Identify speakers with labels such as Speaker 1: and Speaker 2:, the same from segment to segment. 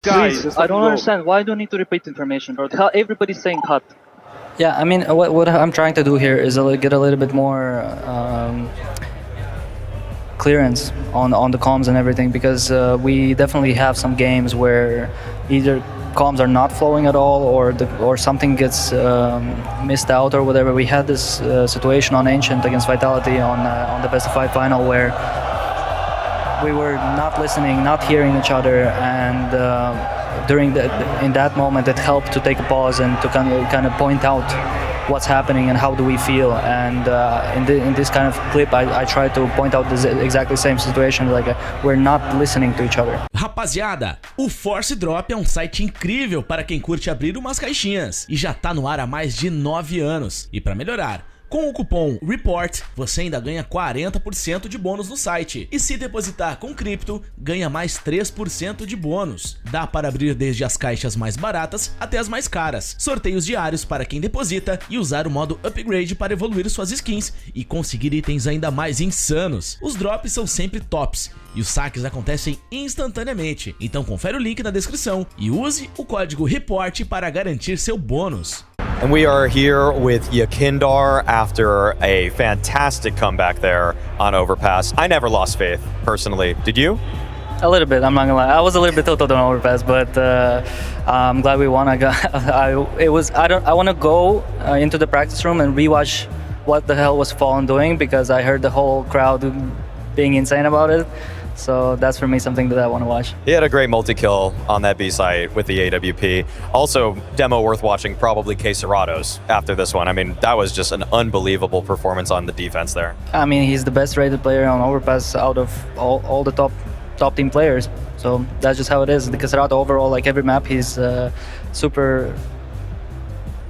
Speaker 1: Guys,
Speaker 2: Please, I don't understand. Why do you need to repeat information, bro? Everybody's saying cut.
Speaker 3: Yeah, I mean, what I'm trying to do here is get a little bit more clearance on the comms and everything, because we definitely have some games where either comms are not flowing at all, or something gets missed out or whatever. We had this situation on Ancient against Vitality on the best of 5 final where we were not listening, not hearing each other, and in that moment it helped to take a pause and to kind of point out what's happening and how do we feel. And in this kind of clip I try to point out this exactly same situation, like we're not listening to each other.
Speaker 4: Rapaziada, o Force Drop é um site incrível para quem curte abrir umas caixinhas e já tá no ar há mais de 9 anos. E para melhorar, com o cupom REPORT, você ainda ganha 40% de bônus no site. E se depositar com cripto, ganha mais 3% de bônus. Dá para abrir desde as caixas mais baratas até as mais caras. Sorteios diários para quem deposita e usar o modo Upgrade para evoluir suas skins e conseguir itens ainda mais insanos. Os drops são sempre tops e os saques acontecem instantaneamente. Então confere o link na descrição e use o código REPORT para garantir seu bônus.
Speaker 5: And we are here with YEKINDAR after a fantastic comeback there on Overpass. I never lost faith, personally. Did you?
Speaker 3: A little bit, I'm not gonna lie. I was a little bit tilted on Overpass, but I'm glad we won. I want to go into the practice room and rewatch what the hell was Fallen doing, because I heard the whole crowd being insane about it. So that's for me something that I want to watch.
Speaker 5: He had a great multi-kill on that B site with the AWP. Also, demo worth watching, probably Cerrados after this one. I mean, that was just an unbelievable performance on the defense there.
Speaker 3: I mean, he's the best rated player on Overpass out of all the top team players. So that's just how it is. The Cerrado overall, like every map, he's super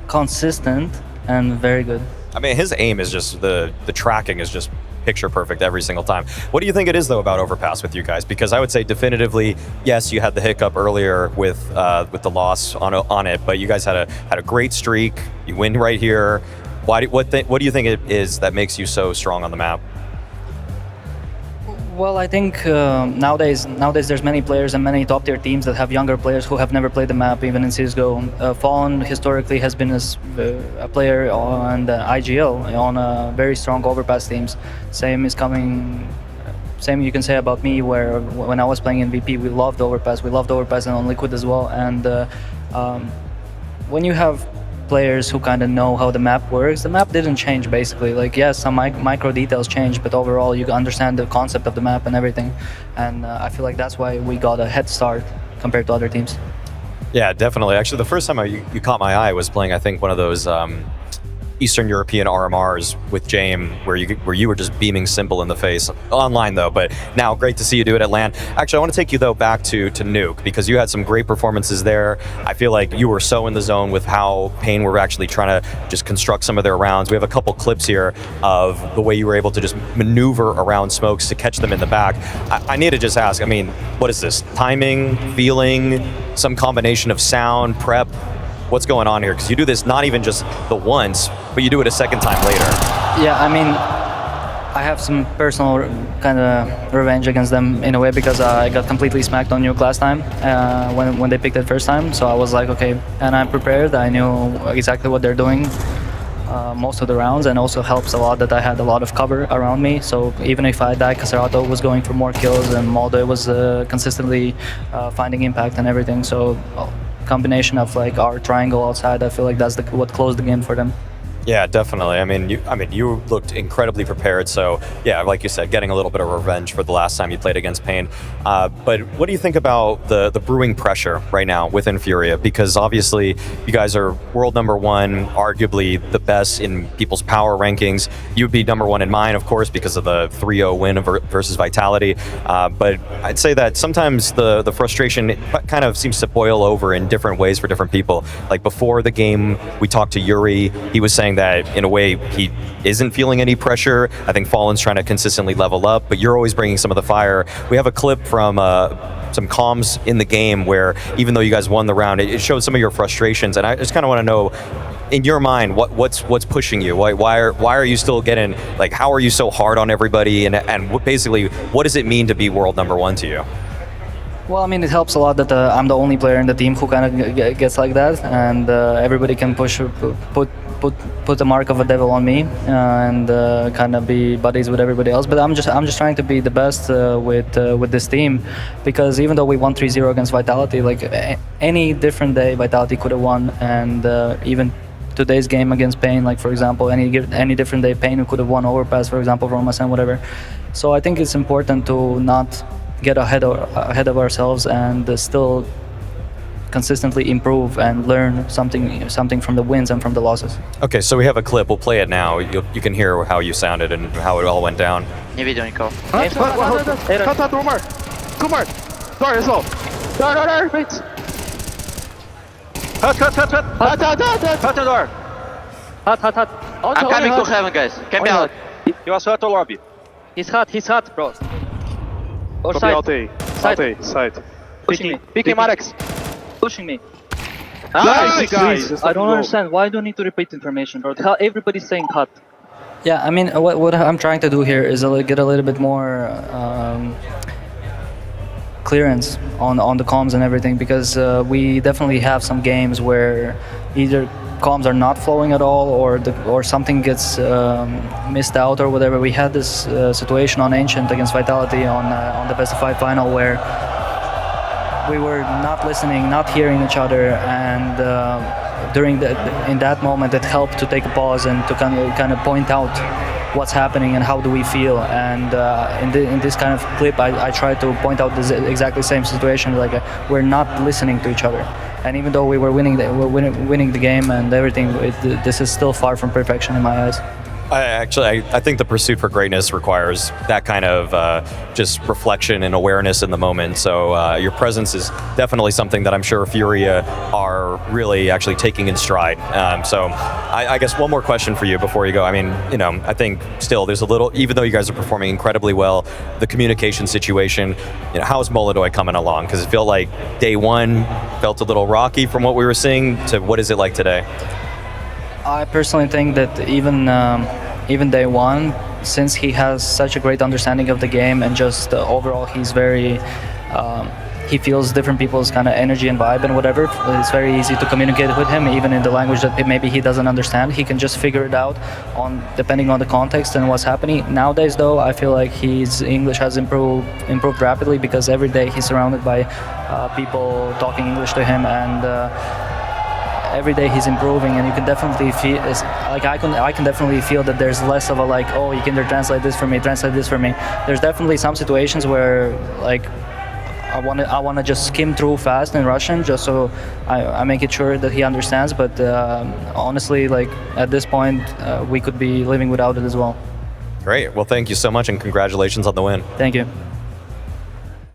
Speaker 3: consistent and very good.
Speaker 5: I mean, his aim is just, the tracking is just picture perfect every single time. What do you think it is though about Overpass with you guys? Because I would say definitively, yes, you had the hiccup earlier with the loss on it, but you guys had a great streak. You win right here. What do you think it is that makes you so strong on the map?
Speaker 3: Well, I think nowadays there's many players and many top tier teams that have younger players who have never played the map, even in CSGO. Fallen historically has been a player on the IGL, on very strong Overpass teams. Same you can say about me, where when I was playing in VP, we loved Overpass and on Liquid as well. And when you have players who kind of know how the map works, the map didn't change basically. Like, yes, some micro details changed, but overall you understand the concept of the map and everything. And I feel like that's why we got a head start compared to other teams.
Speaker 5: Yeah, definitely. Actually, the first time you caught my eye was playing, I think, one of those Eastern European RMRs with Jame, where you were just beaming Simple in the face. Online though, but now great to see you do it at LAN. Actually, I want to take you though back to Nuke, because you had some great performances there. I feel like you were so in the zone with how Pain were actually trying to just construct some of their rounds. We have a couple clips here of the way you were able to just maneuver around smokes to catch them in the back. I need to just ask, I mean, what is this? Timing, feeling, some combination of sound, prep? What's going on here? Because you do this not even just the once, but you do it a second time later.
Speaker 3: Yeah, I mean, I have some personal kind of revenge against them in a way, because I got completely smacked on Nuke last time when they picked it first time. So I was like, okay, and I'm prepared. I knew exactly what they're doing most of the rounds, and also helps a lot that I had a lot of cover around me. So even if I died, Caserato was going for more kills, and Molde was consistently finding impact and everything. So combination of like our triangle outside, I feel like that's what closed the game for them.
Speaker 5: Yeah, definitely. I mean, you looked incredibly prepared. So yeah, like you said, getting a little bit of revenge for the last time you played against Pain. But what do you think about the brewing pressure right now within Furia? Because obviously you guys are world #1, arguably the best in people's power rankings. You would be #1 in mine, of course, because of the 3-0 win versus Vitality. But I'd say that sometimes the frustration kind of seems to boil over in different ways for different people. Like before the game, we talked to Yuri. He was saying that in a way he isn't feeling any pressure. I think Fallen's trying to consistently level up, but you're always bringing some of the fire. We have a clip from some comms in the game where even though you guys won the round, it showed some of your frustrations, and I just kind of want to know, in your mind, what's pushing you? Why are you still getting, like, how are you so hard on everybody, and basically what does it mean to be world #1 to you?
Speaker 3: Well, I mean, it helps a lot that I'm the only player in the team who kind of gets like that, and everybody can put the mark of a devil on me and kind of be buddies with everybody else. But I'm just trying to be the best with this team, because even though we won 3-0 against Vitality, like any different day, Vitality could have won, and even today's game against Pain, like for example, any different day, Pain could have won Overpass, for example, from us and whatever. So I think it's important to not get ahead of ourselves and still consistently improve and learn something from the wins and from the losses.
Speaker 5: Okay, so we have a clip. We'll play it now. You can hear how you sounded and how it all went down.
Speaker 1: Nie widzą nikogo.
Speaker 6: Contato, one more. Two more. Door as well. Door, wait. Hut.
Speaker 2: Hut the door. Hut.
Speaker 1: I'm coming to heaven, guys. Can be out.
Speaker 6: He was hut or lobby.
Speaker 2: He's hot, bro. Or
Speaker 6: Copy
Speaker 2: side.
Speaker 6: alt A. Side.
Speaker 2: Pushing me.
Speaker 6: Picking Marex.
Speaker 2: Pushing me.
Speaker 6: Nice, guys.
Speaker 2: I don't understand. Why do you need to repeat information, bro? Everybody's saying hot.
Speaker 3: Yeah, I mean, what I'm trying to do here is get a little bit more clearance on the comms and everything, because we definitely have some games where either comms are not flowing at all, or something gets missed out or whatever. We had this situation on Ancient against Vitality on the best of 5 final, where we were not listening, not hearing each other, and in that moment it helped to take a pause and to kind of point out what's happening and how do we feel. And in this kind of clip, I try to point out this exactly same situation, like we're not listening to each other. And even though we were winning the game and everything, this is still far from perfection in my eyes.
Speaker 5: I think the pursuit for greatness requires that kind of just reflection and awareness in the moment. So your presence is definitely something that I'm sure Furia are really actually taking in stride. So I guess one more question for you before you go. I mean, I think still there's a little, even though you guys are performing incredibly well, the communication situation, how is Molodoy coming along? Because it felt like day one felt a little rocky from what we were seeing to what is it like today?
Speaker 3: I personally think that even day one, since he has such a great understanding of the game and just overall he's very, he feels different people's kind of energy and vibe and whatever. It's very easy to communicate with him, even in the language that maybe he doesn't understand. He can just figure it out depending on the context and what's happening. Nowadays, though, I feel like his English has improved rapidly, because every day he's surrounded by people talking English to him, and every day he's improving, and you can definitely feel, like I can definitely feel that there's less of a like, oh, YEKINDAR, translate this for me. There's definitely some situations where like I want to just skim through fast in Russian, just so I make it sure that he understands. But honestly, like at this point, we could be living without it as well.
Speaker 5: Great. Well, thank you so much, and congratulations on the win.
Speaker 3: Thank you.